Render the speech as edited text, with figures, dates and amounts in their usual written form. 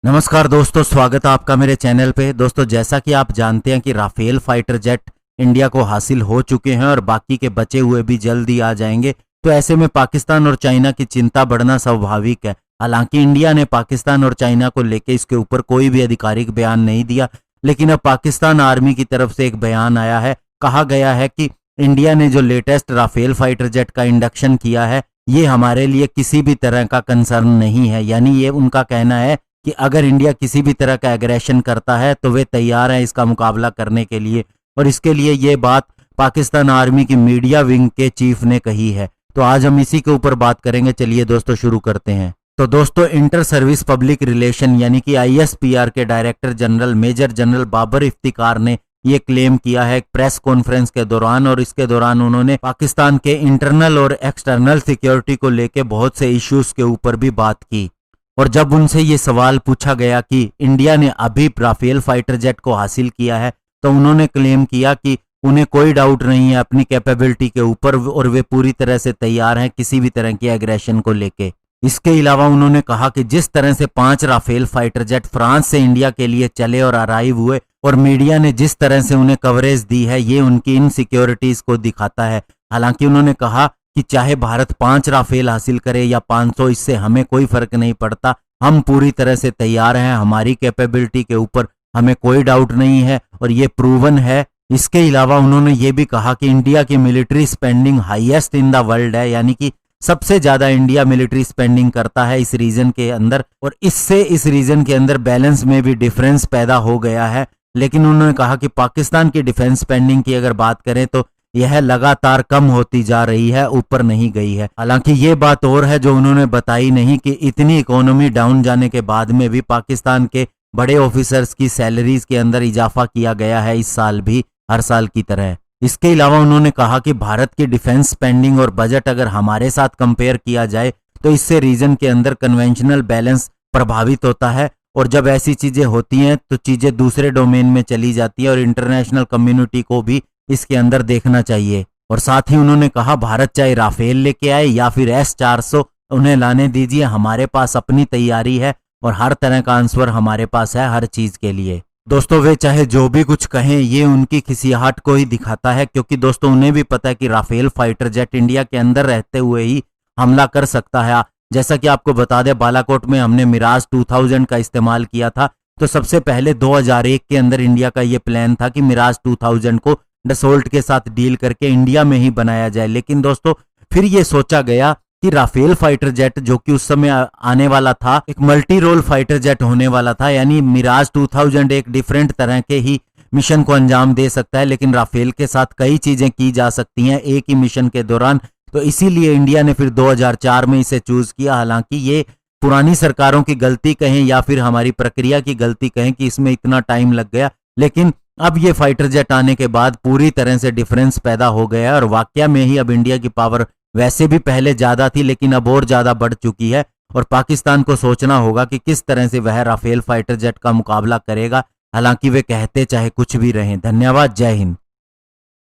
नमस्कार दोस्तों, स्वागत है आपका मेरे चैनल पे। दोस्तों, जैसा कि आप जानते हैं कि राफेल फाइटर जेट इंडिया को हासिल हो चुके हैं और बाकी के बचे हुए भी जल्दी आ जाएंगे। तो ऐसे में पाकिस्तान और चाइना की चिंता बढ़ना स्वाभाविक है। हालांकि इंडिया ने पाकिस्तान और चाइना को लेकर इसके ऊपर कोई भी आधिकारिक बयान नहीं दिया, लेकिन अब पाकिस्तान आर्मी की तरफ से एक बयान आया है। कहा गया है कि इंडिया ने जो लेटेस्ट राफेल फाइटर जेट का इंडक्शन किया है, ये हमारे लिए किसी भी तरह का कंसर्न नहीं है। यानी ये उनका कहना है कि अगर इंडिया किसी भी तरह का एग्रेशन करता है तो वे तैयार हैं इसका मुकाबला करने के लिए। और इसके लिए ये बात पाकिस्तान आर्मी की मीडिया विंग के चीफ ने कही है। तो आज हम इसी के ऊपर बात करेंगे। चलिए दोस्तों, शुरू करते हैं। तो दोस्तों, इंटर सर्विस पब्लिक रिलेशन यानी कि ISPR के director general major general Babar Iftikhar ने ये क्लेम किया है एक प्रेस कॉन्फ्रेंस के दौरान। और इसके दौरान उन्होंने पाकिस्तान के इंटरनल और एक्सटर्नल सिक्योरिटी को लेकर बहुत से इश्यूज के ऊपर भी बात की। और जब उनसे ये सवाल पूछा गया कि इंडिया ने अभी राफेल फाइटर जेट को हासिल किया है, तो उन्होंने क्लेम किया कि उन्हें कोई डाउट नहीं है अपनी कैपेबिलिटी के ऊपर और वे पूरी तरह से तैयार हैं किसी भी तरह की एग्रेशन को लेके। इसके अलावा उन्होंने कहा कि जिस तरह से 5 राफेल फाइटर जेट फ्रांस से इंडिया के लिए चले और अराइव हुए और मीडिया ने जिस तरह से उन्हें कवरेज दी है, ये उनकी इनसिक्योरिटीज को दिखाता है। हालांकि उन्होंने कहा कि चाहे भारत 5 राफेल हासिल करे या 500, इससे हमें कोई फर्क नहीं पड़ता। हम पूरी तरह से तैयार हैं, हमारी कैपेबिलिटी के ऊपर हमें कोई डाउट नहीं है और ये प्रूवन है। इसके अलावा उन्होंने ये भी कहा कि इंडिया की military spending highest in the world है, यानी कि सबसे ज्यादा इंडिया मिलिट्री स्पेंडिंग करता है इस रीजन के अंदर। और इससे इस रीजन के अंदर बैलेंस में भी डिफरेंस पैदा हो गया है। लेकिन उन्होंने कहा कि पाकिस्तान की डिफेंस स्पेंडिंग की अगर बात करें तो यह लगातार कम होती जा रही है, ऊपर नहीं गई है। हालांकि ये बात और है जो उन्होंने बताई नहीं कि इतनी इकोनॉमी डाउन जाने के बाद में भी पाकिस्तान के बड़े ऑफिसर्स की सैलरीज के अंदर इजाफा किया गया है इस साल भी, हर साल की तरह। इसके अलावा उन्होंने कहा कि भारत की डिफेंस स्पेंडिंग और बजट अगर हमारे साथ कंपेयर किया जाए तो इससे रीजन के अंदर कन्वेंशनल बैलेंस प्रभावित होता है। और जब ऐसी चीजें होती हैं तो चीजें दूसरे डोमेन में चली जाती है और इंटरनेशनल कम्युनिटी को भी इसके अंदर देखना चाहिए। और साथ ही उन्होंने कहा भारत चाहे राफेल लेके आए या फिर S-400 उन्हें लाने दीजिए, हमारे पास अपनी तैयारी है और हर तरह का आंसर हमारे पास है हर चीज के लिए। दोस्तों, वे चाहे जो भी कुछ कहें, ये उनकी खिसियाहट को ही दिखाता है, क्योंकि दोस्तों उन्हें भी पता है कि राफेल फाइटर जेट इंडिया के अंदर रहते हुए ही हमला कर सकता है। जैसा कि आपको बता दें, बालाकोट में हमने मिराज 2000 का इस्तेमाल किया था। तो सबसे पहले 2001 के अंदर इंडिया का ये प्लान था कि मिराज 2000 को डसोल्ट के साथ डील करके इंडिया में ही बनाया जाए। लेकिन दोस्तों फिर ये सोचा गया कि राफेल फाइटर जेट जो कि उस समय आने वाला था, एक मल्टी रोल फाइटर जेट होने वाला था, यानी मिराज 2000 एक डिफरेंट तरह के ही मिशन को अंजाम दे सकता है, लेकिन राफेल के साथ कई चीजें की जा सकती हैं एक ही मिशन के दौरान। तो इसीलिए इंडिया ने फिर 2004 में इसे चूज किया। हालांकि ये पुरानी सरकारों की गलती कहें या फिर हमारी प्रक्रिया की गलती कहें कि इसमें इतना टाइम लग गया, लेकिन अब ये फाइटर जेट आने के बाद पूरी तरह से डिफरेंस पैदा हो गया है। और वाकया में ही अब इंडिया की पावर वैसे भी पहले ज्यादा थी, लेकिन अब और ज्यादा बढ़ चुकी है। और पाकिस्तान को सोचना होगा कि किस तरह से वह राफेल फाइटर जेट का मुकाबला करेगा। हालांकि वे कहते चाहे कुछ भी रहें। धन्यवाद, जय हिंद।